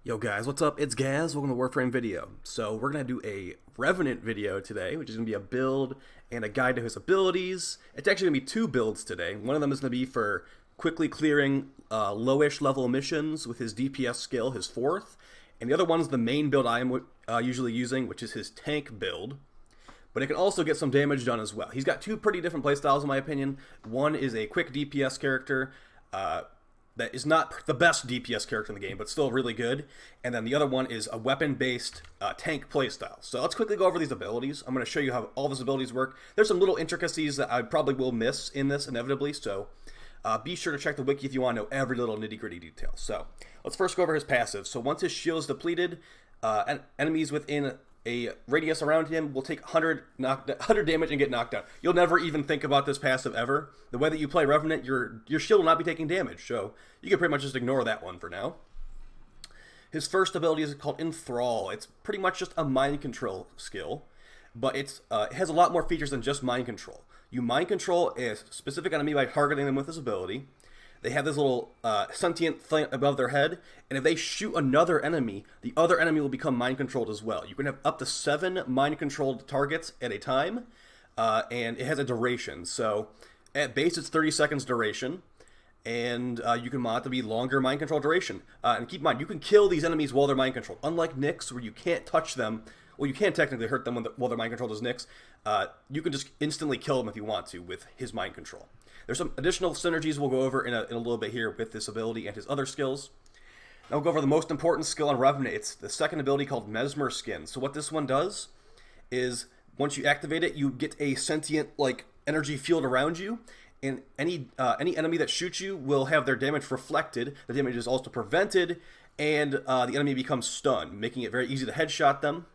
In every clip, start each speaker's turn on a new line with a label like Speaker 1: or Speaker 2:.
Speaker 1: Yo guys, what's up? It's Gaz. Welcome to Warframe video. So we're gonna do a Revenant video today, which is gonna be a build and a guide to his abilities. It's actually gonna be two builds today. One of them is gonna be for quickly clearing lowish level missions with his DPS skill, his fourth, and the other one's the main build I am usually using, which is his tank build. But it can also get some damage done as well. He's got two pretty different playstyles in my opinion. One is a quick DPS character. That is not the best DPS character in the game, but still really good. And then the other one is a weapon-based tank playstyle. So let's quickly go over these abilities. I'm going to show you how all these abilities work. There's some little intricacies that I probably will miss in this inevitably, so be sure to check the wiki if you want to know every little nitty-gritty detail. So let's first go over his passive. So once his shield is depleted, enemies within a radius around him will take 100 damage and get knocked out. You'll never even think about this passive ever. The way that you play Revenant, your shield will not be taking damage, so you can pretty much just ignore that one for now. His first ability is called Enthrall. It's pretty much just a mind control skill, but it has a lot more features than just mind control. You mind control a specific enemy by targeting them with this ability. They have this little sentient thing above their head, and if they shoot another enemy, the other enemy will become mind-controlled as well. You can have up to 7 mind-controlled targets at a time, and it has a duration. So at base, it's 30 seconds duration, and you can mod it to be longer mind-control duration. And keep in mind, you can kill these enemies while they're mind-controlled. Unlike Nyx, where you can't touch them, well, you can technically hurt them while they're mind-controlled as Nyx, you can just instantly kill them if you want to with his mind control. There's some additional synergies we'll go over in a little bit here with this ability and his other skills. Now we'll go over the most important skill on Revenant. It's the second ability called Mesmer Skins. So what this one does is once you activate it, you get a sentient energy field around you, and any enemy that shoots you will have their damage reflected. The damage is also prevented, and the enemy becomes stunned, making it very easy to headshot them.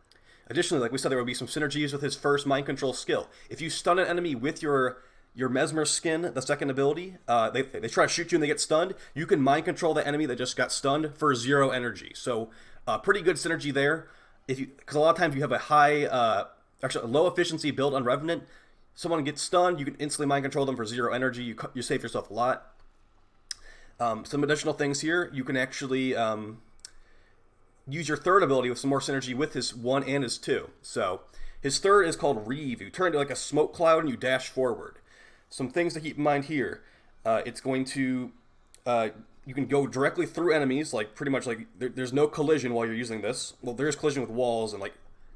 Speaker 1: Additionally, like we said, there will be some synergies with his first mind control skill. If you stun an enemy with your Mesmer Skin, the second ability, they try to shoot you and they get stunned, you can mind control the enemy that just got stunned for 0 energy. So pretty good synergy there. Because a lot of times you have a actually a low efficiency build on Revenant. Someone gets stunned, you can instantly mind control them for 0 energy. You save yourself a lot. Some additional things here, you can actually use your third ability with some more synergy with his 1 and his 2. So his third is called Reeve. You turn into like a smoke cloud and you dash forward. Some things to keep in mind here. It's going to, you can go directly through enemies, pretty much there's no collision while you're using this. Well, there is collision with walls and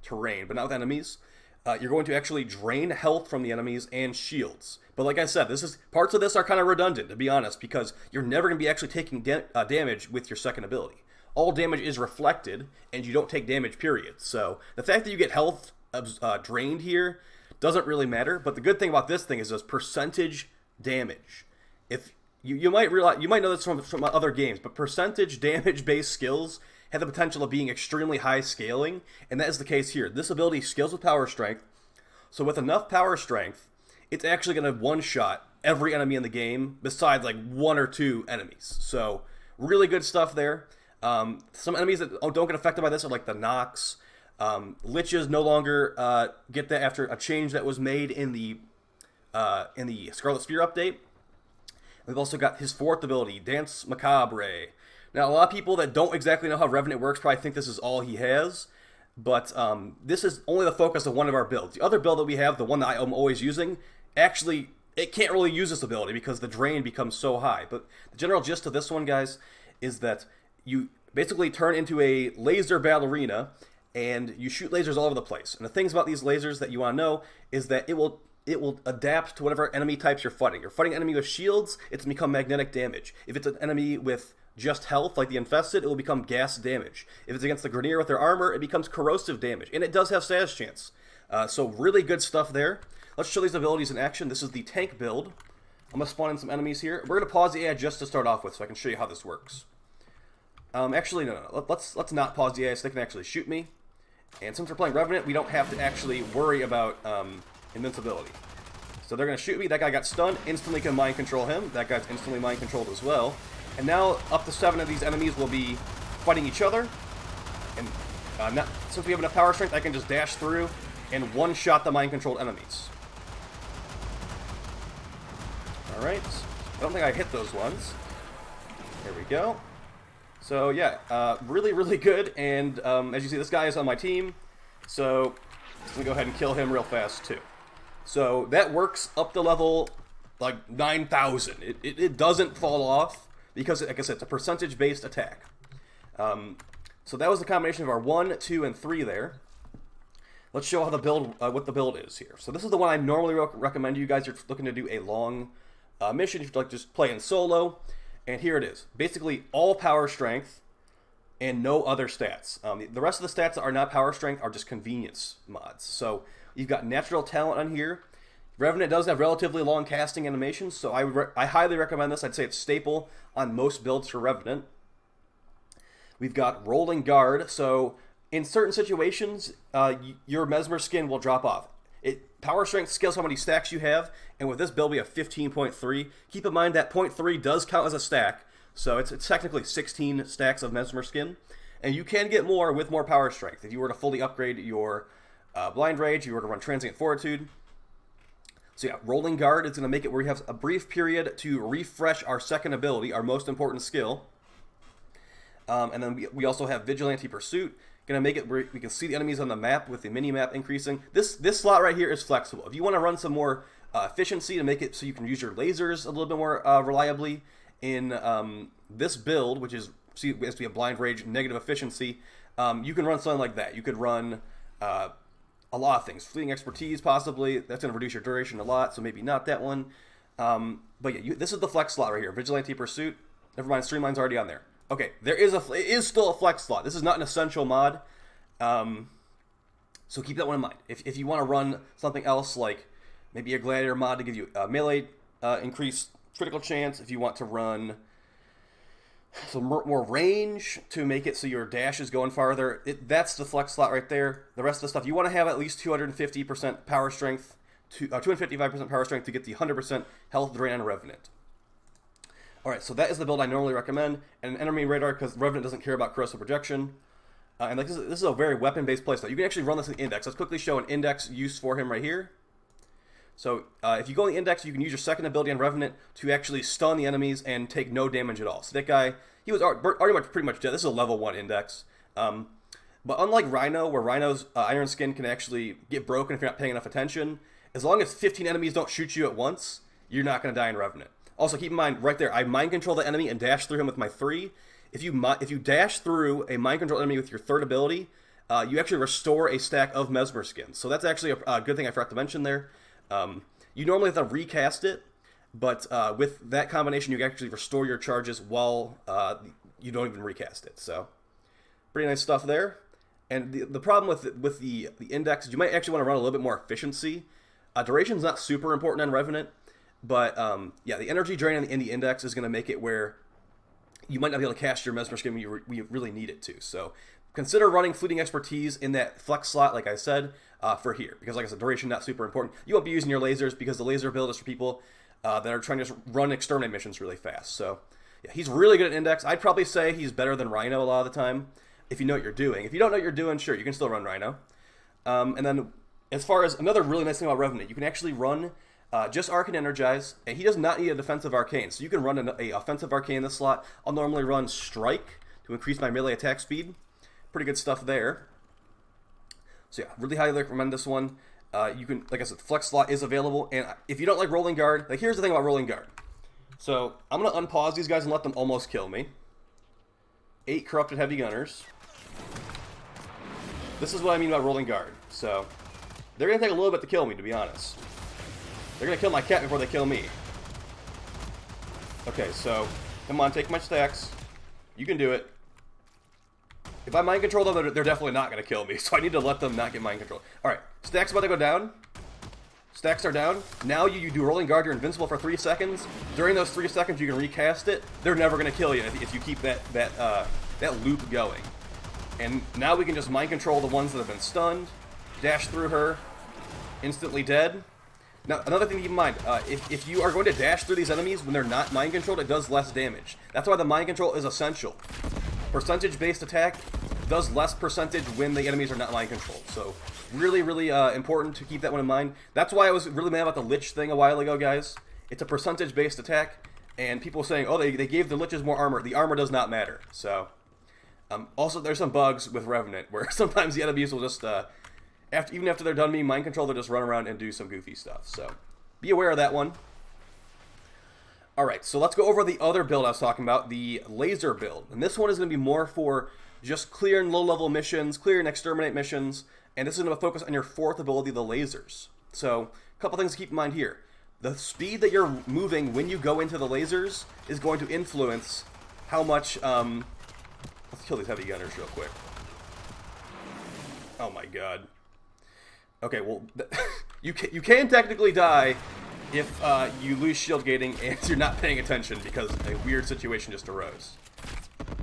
Speaker 1: terrain, but not with enemies. You're going to actually drain health from the enemies and shields. But like I said, parts of this are kind of redundant, to be honest, because you're never going to be actually taking damage with your second ability. All damage is reflected, and you don't take damage, period. So the fact that you get health drained here doesn't really matter, but the good thing about this thing is this percentage damage. If you might realize, you might know this from other games, but percentage damage based skills have the potential of being extremely high scaling, and that is the case here. This ability scales with power strength, so with enough power strength, it's actually going to one-shot every enemy in the game besides 1 or 2 enemies. So really good stuff there. Some enemies that don't get affected by this are like the Nox. Liches no longer get that after a change that was made in the Scarlet Spear update. We've also got his fourth ability, Dance Macabre. Now, a lot of people that don't exactly know how Revenant works probably think this is all he has, but this is only the focus of one of our builds. The other build that we have, the one that I'm always using, actually, it can't really use this ability because the drain becomes so high. But the general gist of this one, guys, is that you basically turn into a laser ballerina, and you shoot lasers all over the place. And the things about these lasers that you want to know is that it will adapt to whatever enemy types you're fighting. You're fighting an enemy with shields, it's going to become magnetic damage. If it's an enemy with just health, like the Infested, it will become gas damage. If it's against the Grenier with their armor, it becomes corrosive damage. And it does have status chance. So really good stuff there. Let's show these abilities in action. This is the tank build. I'm going to spawn in some enemies here. We're going to pause the AI just to start off with so I can show you how this works. Actually, no. Let's not pause the AI so they can actually shoot me. And since we're playing Revenant, we don't have to actually worry about invincibility. So they're going to shoot me. That guy got stunned. Instantly can mind control him. That guy's instantly mind controlled as well. And now up to 7 of these enemies will be fighting each other. And since we have enough power strength, I can just dash through and one-shot the mind controlled enemies. Alright. I don't think I hit those ones. There we go. So yeah, really, really good. And as you see, this guy is on my team. So I'm gonna go ahead and kill him real fast too. So that works up to level like 9,000. It doesn't fall off because, like I said, it's a percentage-based attack. So that was the combination of our 1, 2, and 3 there. Let's show how the build, what the build is here. So this is the one I normally recommend to you guys. You're looking to do a long mission. If you'd like to just play in solo. And here it is. Basically, all power strength and no other stats. The rest of the stats that are not power strength are just convenience mods. So you've got natural talent on here. Revenant does have relatively long casting animations, so I highly recommend this. I'd say it's staple on most builds for Revenant. We've got rolling guard, so in certain situations, your Mesmer skin will drop off. Power strength scales how many stacks you have, and with this build we have 15.3. Keep in mind that 0.3 does count as a stack, so it's technically 16 stacks of Mesmer skin, and you can get more with more power strength. If you were to fully upgrade your blind rage, you were to run transient fortitude. So yeah, rolling guard is going to make it where we have a brief period to refresh our second ability, our most important skill. And then we also have vigilante pursuit, going to make it where we can see the enemies on the map with the mini map increasing. This slot right here is flexible. If you want to run some more efficiency to make it so you can use your lasers a little bit more reliably in this build, which is has to be a blind rage negative efficiency, you can run something like that. You could run a lot of things. Fleeting expertise, possibly. That's going to reduce your duration a lot, so maybe not that one. But yeah, this is the flex slot right here. Vigilante Pursuit. Never mind, Streamline's already on there. Okay, it is still a flex slot. This is not an essential mod. So keep that one in mind. If you want to run something else, like maybe a Gladiator mod to give you melee increased critical chance, if you want to run some more range to make it so your dash is going farther, that's the flex slot right there. The rest of the stuff, you want to have at least 250% power strength, 255% power strength to get the 100% health drain on Revenant. Alright, so that is the build I normally recommend, and an enemy radar because Revenant doesn't care about corrosive projection. And like this is a very weapon-based playstyle. You can actually run this in the index. Let's quickly show an index use for him right here. So if you go in the index, you can use your second ability on Revenant to actually stun the enemies and take no damage at all. So that guy, he was already pretty much dead. This is a level 1 index. But unlike Rhino, where Rhino's iron skin can actually get broken if you're not paying enough attention, as long as 15 enemies don't shoot you at once, you're not going to die in Revenant. Also, keep in mind, right there, I mind control the enemy and dash through him with my 3. If you dash through a mind control enemy with your third ability, you actually restore a stack of Mesmer Skins. So that's actually a good thing I forgot to mention there. You normally have to recast it, but with that combination, you can actually restore your charges while you don't even recast it. So pretty nice stuff there. And the problem with the index is you might actually want to run a little bit more efficiency. Duration's not super important on Revenant. But, yeah, the energy drain in the index is going to make it where you might not be able to cast your Mesmer Skin when you really need it to. So consider running Fleeting Expertise in that flex slot, like I said, for here. Because, like I said, duration not super important. You won't be using your lasers because the laser build is for people that are trying to just run exterminate missions really fast. So, yeah, he's really good at index. I'd probably say he's better than Rhino a lot of the time if you know what you're doing. If you don't know what you're doing, sure, you can still run Rhino. And then as far as another really nice thing about Revenant, you can actually run just Arc and Energize, and he does not need a defensive arcane, so you can run an offensive arcane in this slot. I'll normally run Strike to increase my melee attack speed. Pretty good stuff there. So yeah, really highly recommend this one. You can, like I said, flex slot is available, and if you don't like rolling guard, like here's the thing about rolling guard. So I'm gonna unpause these guys and let them almost kill me. 8 corrupted heavy gunners. This is what I mean by rolling guard. So they're gonna take a little bit to kill me, to be honest. They're going to kill my cat before they kill me. Okay, so, come on, take my stacks. You can do it. If I mind control them, they're definitely not going to kill me, so I need to let them not get mind control. Alright, stacks about to go down. Stacks are down. Now you do rolling guard, you're invincible for 3 seconds. During those 3 seconds, you can recast it. They're never going to kill you if you keep that loop going. And now we can just mind control the ones that have been stunned. Dash through her. Instantly dead. Now, another thing to keep in mind, if you are going to dash through these enemies when they're not mind controlled, it does less damage. That's why the mind control is essential. Percentage-based attack does less percentage when the enemies are not mind controlled. So, really, really important to keep that one in mind. That's why I was really mad about the Lich thing a while ago, guys. It's a percentage-based attack, And people saying, oh, they gave the Liches more armor. The armor does not matter. So, also, there's some bugs with Revenant where sometimes the enemies will just, even after they're done being mind control, they'll just run around and do some goofy stuff. So, be aware of that one. Alright, so let's go over the other build I was talking about, the laser build. And this one is going to be more for just clearing low-level missions, clearing exterminate missions, and this is going to focus on your fourth ability, the lasers. So, a couple things to keep in mind here. The speed that you're moving when you go into the lasers is going to influence how much, let's kill these heavy gunners real quick. Oh my god. Okay, well, you can technically die if you lose shield gating and you're not paying attention because a weird situation just arose.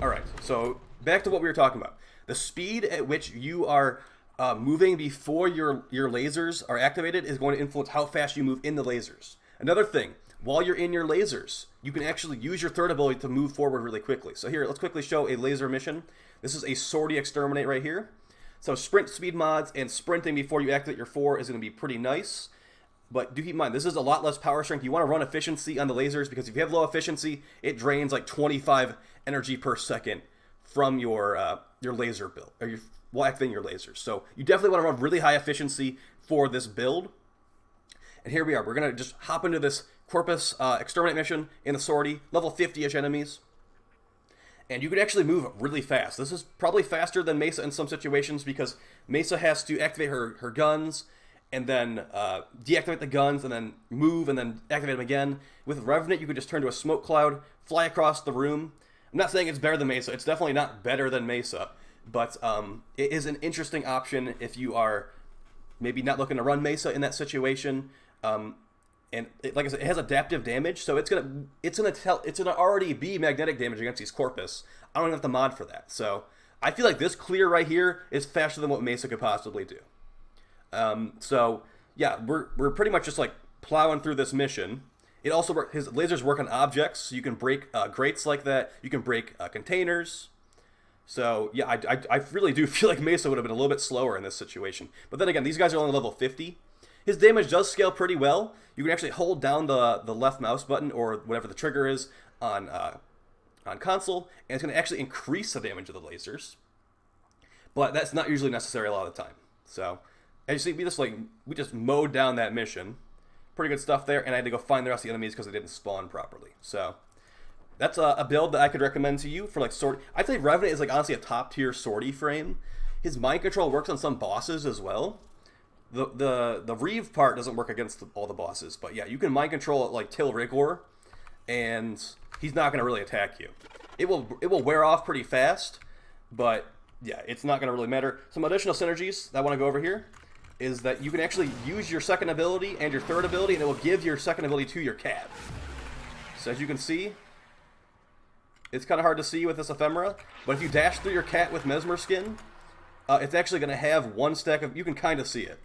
Speaker 1: Alright, so back to what we were talking about. The speed at which you are moving before your lasers are activated is going to influence how fast you move in the lasers. Another thing, while you're in your lasers, you can actually use your third ability to move forward really quickly. So here, let's quickly show a laser mission. This is a sortie exterminate right here. So sprint speed mods and sprinting before you activate your 4 is going to be pretty nice. But do keep in mind, this is a lot less power strength. You want to run efficiency on the lasers because if you have low efficiency, it drains like 25 energy per second from your laser build, or while activating your lasers. So you definitely want to run really high efficiency for this build. And here we are. We're going to just hop into this Corpus Exterminate mission in the sortie, level 50-ish enemies. And you can actually move really fast. This is probably faster than Mesa in some situations because Mesa has to activate her guns and then deactivate the guns and then move and then activate them again. With Revenant, you can just turn to a smoke cloud, fly across the room. I'm not saying it's better than Mesa. It's definitely not better than Mesa. But it is an interesting option if you are maybe not looking to run Mesa in that situation. And like I said, it has adaptive damage, so it's gonna already be magnetic damage against these Corpus. I don't even have to mod for that. So I feel like this clear right here is faster than what Mesa could possibly do. So yeah, we're pretty much just like plowing through this mission. It also his lasers work on objects, so you can break grates like that. You can break containers. So yeah, I really do feel like Mesa would have been a little bit slower in this situation. But then again, these guys are only level 50. His damage does scale pretty well. You can actually hold down the left mouse button or whatever the trigger is on console, and it's going to actually increase the damage of the lasers. But that's not usually necessary a lot of the time. So as you see, we just mowed down that mission. Pretty good stuff there, and I had to go find the rest of the enemies because they didn't spawn properly. So that's a build that I could recommend to you for like sortie. I'd say Revenant is like honestly a top tier sortie frame. His mind control works on some bosses as well. The Reeve part doesn't work against all the bosses, but yeah, you can mind control it like Till Rigor, and he's not going to really attack you. It will wear off pretty fast, but yeah, it's not going to really matter. Some additional synergies that I want to go over here is that you can actually use your second ability and your third ability, and it will give your second ability to your cat. So as you can see, it's kind of hard to see with this ephemera, but if you dash through your cat with Mesmer Skin, it's actually going to have one stack of, you can kind of see it.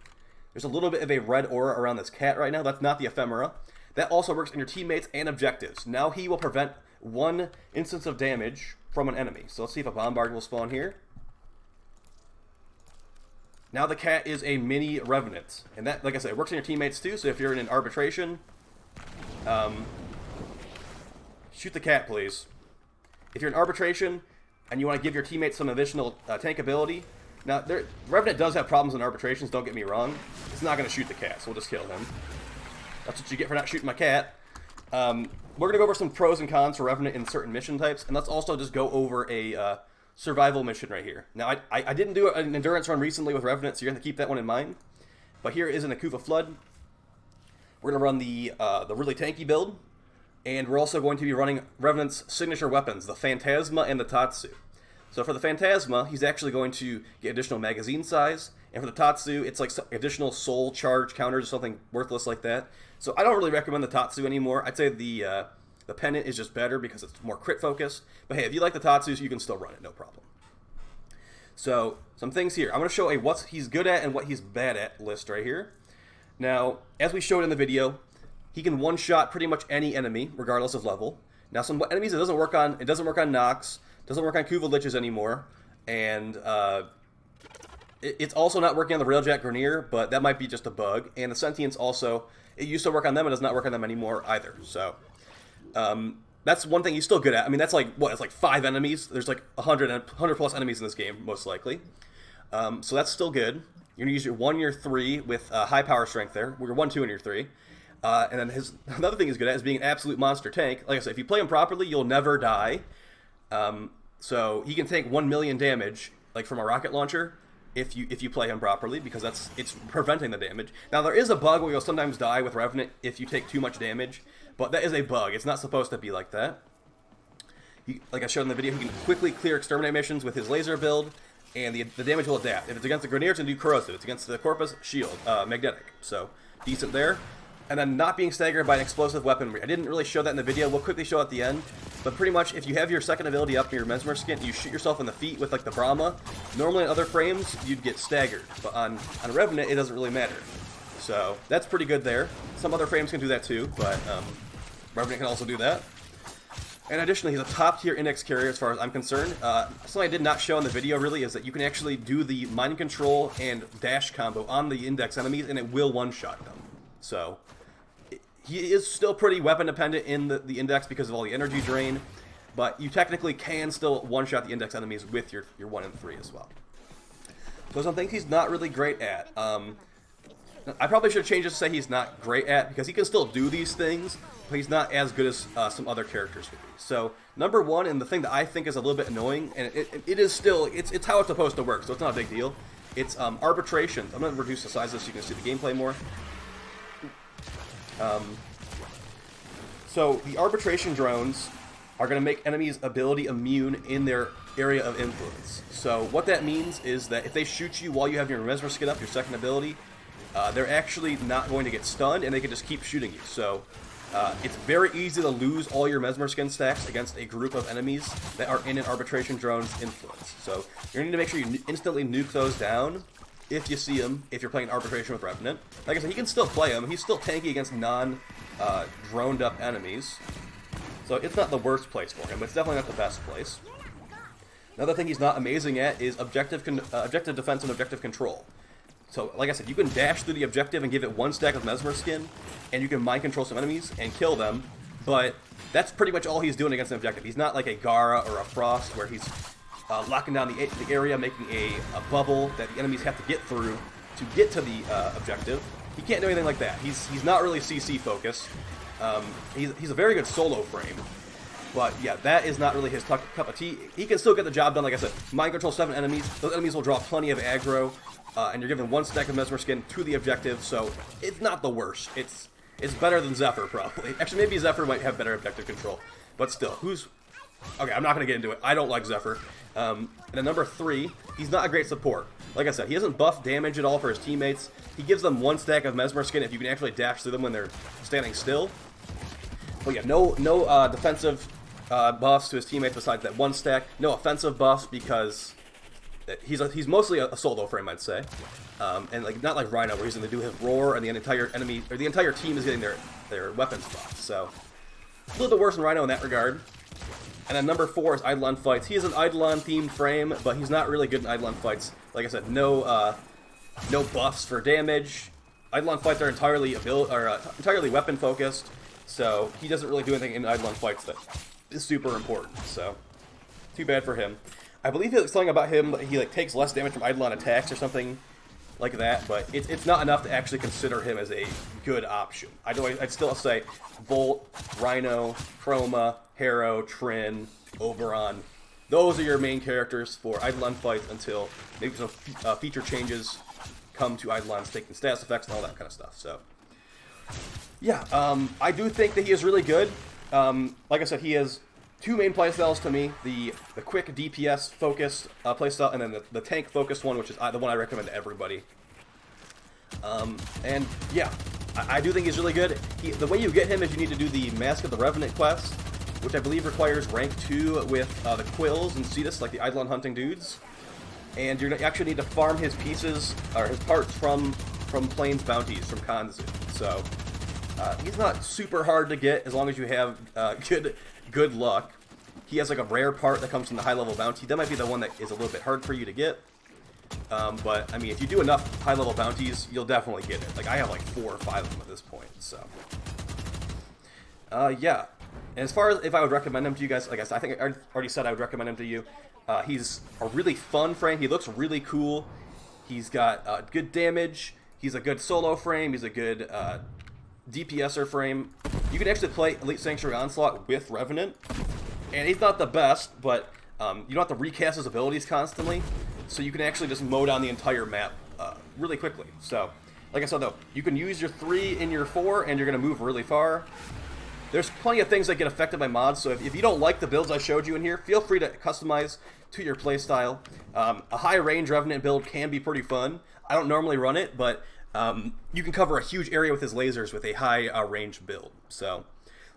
Speaker 1: There's a little bit of a red aura around this cat right now. That's not the ephemera. That also works in your teammates and objectives. Now he will prevent one instance of damage from an enemy. So let's see if a bombard will spawn here. Now the cat is a mini Revenant. And that, like I said, it works in your teammates too. So if you're in an arbitration, shoot the cat, please. If you're in arbitration and you want to give your teammates some additional tank ability, now, Revenant does have problems in arbitrations, don't get me wrong. It's not going to shoot the cat, so we'll just kill him. That's what you get for not shooting my cat. We're going to go over some pros and cons for Revenant in certain mission types, and let's also just go over a survival mission right here. Now, I didn't do an endurance run recently with Revenant, so you're going to keep that one in mind. But here is an Akufa Flood. We're going to run the really tanky build, and we're also going to be running Revenant's signature weapons, the Phantasma and the Tatsu. So for the Phantasma, he's actually going to get additional magazine size. And for the Tatsu, it's like additional soul charge counters or something worthless like that. So I don't really recommend the Tatsu anymore. I'd say the Pennant is just better because it's more crit focused. But hey, if you like the Tatsu, you can still run it, no problem. So some things here. I'm going to show a what he's good at and what he's bad at list right here. Now, as we showed in the video, he can one-shot pretty much any enemy, regardless of level. Now, some enemies it doesn't work on Nox. Doesn't work on Kuva Liches anymore, and it's also not working on the Railjack Grenier, but that might be just a bug. And the Sentients also, it used to work on them, it does not work on them anymore either. So That's one thing he's still good at. I mean, that's like, what, it's like 5 enemies. There's like 100 plus enemies in this game, most likely. So that's still good. You're going to use your 1, your 3 with high power strength there. Your 1, 2, and your 3. And then another thing he's good at is being an absolute monster tank. Like I said, if you play him properly, you'll never die. So he can take 1 million damage, like from a rocket launcher, if you play him properly, because it's preventing the damage. Now there is a bug where you'll sometimes die with Revenant if you take too much damage, but that is a bug. It's not supposed to be like that. Like I showed in the video, he can quickly clear exterminate missions with his laser build, and the damage will adapt. If it's against the Grenadiers, it's going to do corrosive. If it's against the Corpus, shield, magnetic. So decent there. And then not being staggered by an explosive weaponry. I didn't really show that in the video. We'll quickly show it at the end. But pretty much, if you have your second ability up in your Mesmer Skin, you shoot yourself in the feet with like the Brahma. Normally in other frames, you'd get staggered. But on Revenant, it doesn't really matter. So that's pretty good there. Some other frames can do that too, but Revenant can also do that. And additionally, he's a top tier index carrier as far as I'm concerned. Something I did not show in the video really is that you can actually do the mind control and dash combo on the index enemies, and it will one-shot them. So he is still pretty weapon dependent in the index because of all the energy drain, but you technically can still one-shot the index enemies with your 1 and 3 as well. So some things he's not really great at. I probably should change it to say he's not great at, because he can still do these things, but he's not as good as some other characters would be. So number 1, and the thing that I think is a little bit annoying, and it is still, it's how it's supposed to work, so it's not a big deal. It's arbitration. I'm going to reduce the size of this so you can see the gameplay more. So the arbitration drones are going to make enemies' ability immune in their area of influence. So what that means is that if they shoot you while you have your Mesmer Skin up, your second ability, they're actually not going to get stunned, and they can just keep shooting you. So it's very easy to lose all your Mesmer Skin stacks against a group of enemies that are in an arbitration drone's influence. So you're going to need to make sure you instantly nuke those down if you see him, if you're playing arbitration with Revenant. Like I said, he can still play him. He's still tanky against non-droned up enemies. So it's not the worst place for him, but it's definitely not the best place. Another thing he's not amazing at is objective defense and objective control. So, like I said, you can dash through the objective and give it 1 stack of Mesmer Skin, and you can mind control some enemies and kill them, but that's pretty much all he's doing against an objective. He's not like a Gara or a Frost, where he's locking down the area, making a bubble that the enemies have to get through to get to the objective. He can't do anything like that. He's not really CC focused. He's a very good solo frame, but yeah, that is not really his cup of tea. He can still get the job done. Like I said, mind control 7 enemies. Those enemies will draw plenty of aggro, and you're given 1 stack of Mesmer Skin to the objective, so it's not the worst. It's better than Zephyr, probably. Actually, maybe Zephyr might have better objective control, but still, okay, I'm not going to get into it. I don't like Zephyr. And then number 3, he's not a great support. Like I said, he doesn't buff damage at all for his teammates. He gives them 1 stack of Mesmer Skin if you can actually dash through them when they're standing still. But yeah, no defensive buffs to his teammates besides that 1 stack. No offensive buffs because he's mostly a solo frame, I'd say. And like not like Rhino, where he's going to do his roar and the entire enemy or the entire team is getting their weapons buffs. So a little bit worse than Rhino in that regard. And then number 4 is Eidolon fights. He is an Eidolon themed frame, but he's not really good in Eidolon fights. Like I said, no buffs for damage. Eidolon fights are entirely weapon focused, so he doesn't really do anything in Eidolon fights that is super important. So too bad for him. I believe something about him, he like takes less damage from Eidolon attacks or something like that, but it's not enough to actually consider him as a good option. I'd still say Volt, Rhino, Chroma, Harrow, Trin, Oberon. Those are your main characters for Eidolon fights until maybe some feature changes come to Eidolon's taking status effects and all that kind of stuff. So, yeah, I do think that he is really good. Like I said, he has 2 main playstyles to me, the quick DPS focused playstyle, and then the tank focused one, which is the one I recommend to everybody. And yeah, I do think he's really good. The way you get him is you need to do the Mask of the Revenant quest, which I believe requires rank 2 with the Quills and Cetus, like the Eidolon hunting dudes. And you actually need to farm his pieces, or his parts from Plains bounties, from Kanzu. So, he's not super hard to get as long as you have good luck. He has like a rare part that comes from the high level bounty. That might be the one that is a little bit hard for you to get. But I mean, if you do enough high level bounties, you'll definitely get it. Like I have like 4 or 5 of them at this point. So, yeah. And as far as if I would recommend him to you guys, like I said, I think I already said I would recommend him to you. He's a really fun frame. He looks really cool. He's got good damage. He's a good solo frame. He's a good DPSer frame. You can actually play Elite Sanctuary Onslaught with Revenant. And he's not the best, but you don't have to recast his abilities constantly. So you can actually just mow down the entire map really quickly. So, like I said though, you can use your 3 in your 4 and you're going to move really far. There's plenty of things that get affected by mods, so if you don't like the builds I showed you in here, feel free to customize to your playstyle. A high range Revenant build can be pretty fun. I don't normally run it, but you can cover a huge area with his lasers with a high range build. So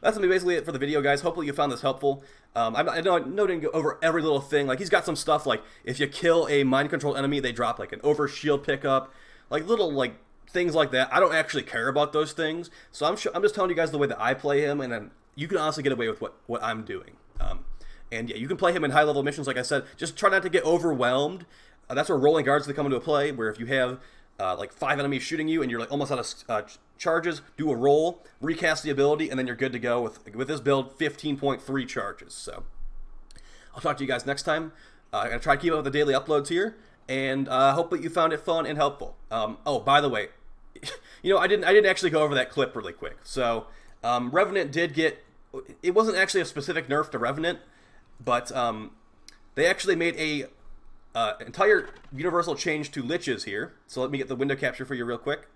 Speaker 1: that's gonna be basically it for the video, guys. Hopefully you found this helpful. I know I didn't go over every little thing. Like, he's got some stuff like if you kill a mind controlled enemy, they drop like an over shield pickup, like little like things like that. I don't actually care about those things, so I'm just telling you guys the way that I play him, and then you can honestly get away with what I'm doing. And yeah, you can play him in high level missions, like I said. Just try not to get overwhelmed. That's where rolling guards come into play, where if you have like 5 enemies shooting you and you're like almost out of charges, do a roll, recast the ability, and then you're good to go with this build. 15.3 charges. So I'll talk to you guys next time. I'm gonna try to keep up with the daily uploads here, and hope that you found it fun and helpful. Oh, by the way, you know, I didn't actually go over that clip really quick. So Revenant did get, it wasn't actually a specific nerf to Revenant, but they actually made a entire universal change to liches here. So let me get the window capture for you real quick.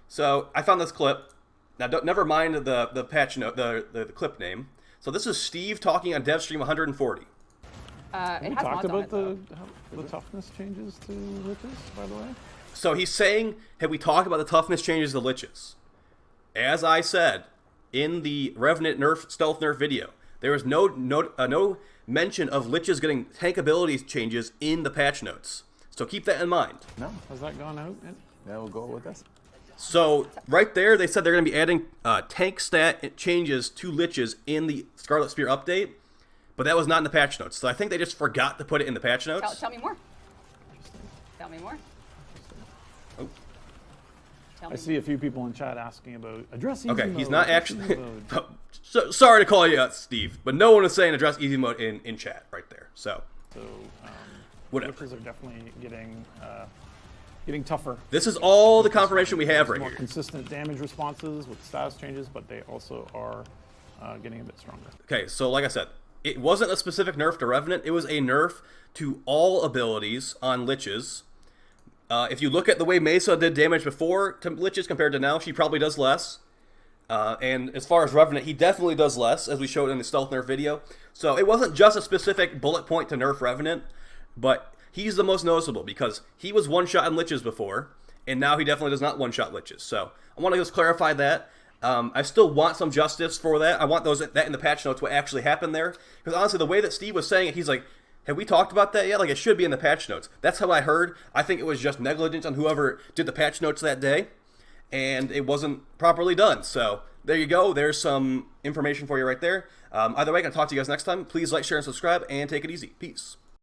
Speaker 1: So I found this clip. Now never mind the patch note, the clip name. So this is Steve talking on DevStream 140.
Speaker 2: We talked about the toughness changes to liches, by the way.
Speaker 1: So he's saying, have we talked about the toughness changes to liches? As I said in the Revenant stealth nerf video, there was no mention of liches getting tank abilities changes in the patch notes. So keep that in mind.
Speaker 2: No, has that gone out? That will go with us.
Speaker 1: So right there, they said they're going to be adding tank stat changes to liches in the Scarlet Spear update, but that was not in the patch notes. So I think they just forgot to put it in the patch notes.
Speaker 3: Tell me more. Tell me more.
Speaker 1: Oh.
Speaker 2: I see a few people in chat asking about address easy
Speaker 1: Okay,
Speaker 2: mode,
Speaker 1: he's not actually. Sorry to call you out, Steve, but no one is saying address easy mode in chat right there. So whatever.
Speaker 2: Liches are definitely getting tougher.
Speaker 1: This is all the confirmation we have right
Speaker 2: more
Speaker 1: here.
Speaker 2: Consistent damage responses with status changes, but they also are getting a bit stronger.
Speaker 1: Okay, so like I said, it wasn't a specific nerf to Revenant. It was a nerf to all abilities on liches. If you look at the way Mesa did damage before to liches compared to now, she probably does less. And as far as Revenant, he definitely does less, as we showed in the stealth nerf video. So it wasn't just a specific bullet point to nerf Revenant, but he's the most noticeable because he was one-shot in liches before, and now he definitely does not one-shot liches. So I want to just clarify that. I still want some justice for that. I want that in the patch notes, what actually happened there. Because honestly, the way that Steve was saying it, he's like, have we talked about that yet? Like, it should be in the patch notes. That's how I heard. I think it was just negligence on whoever did the patch notes that day, and it wasn't properly done. So there you go. There's some information for you right there. Either way, I'm going to talk to you guys next time. Please like, share, and subscribe, and take it easy. Peace.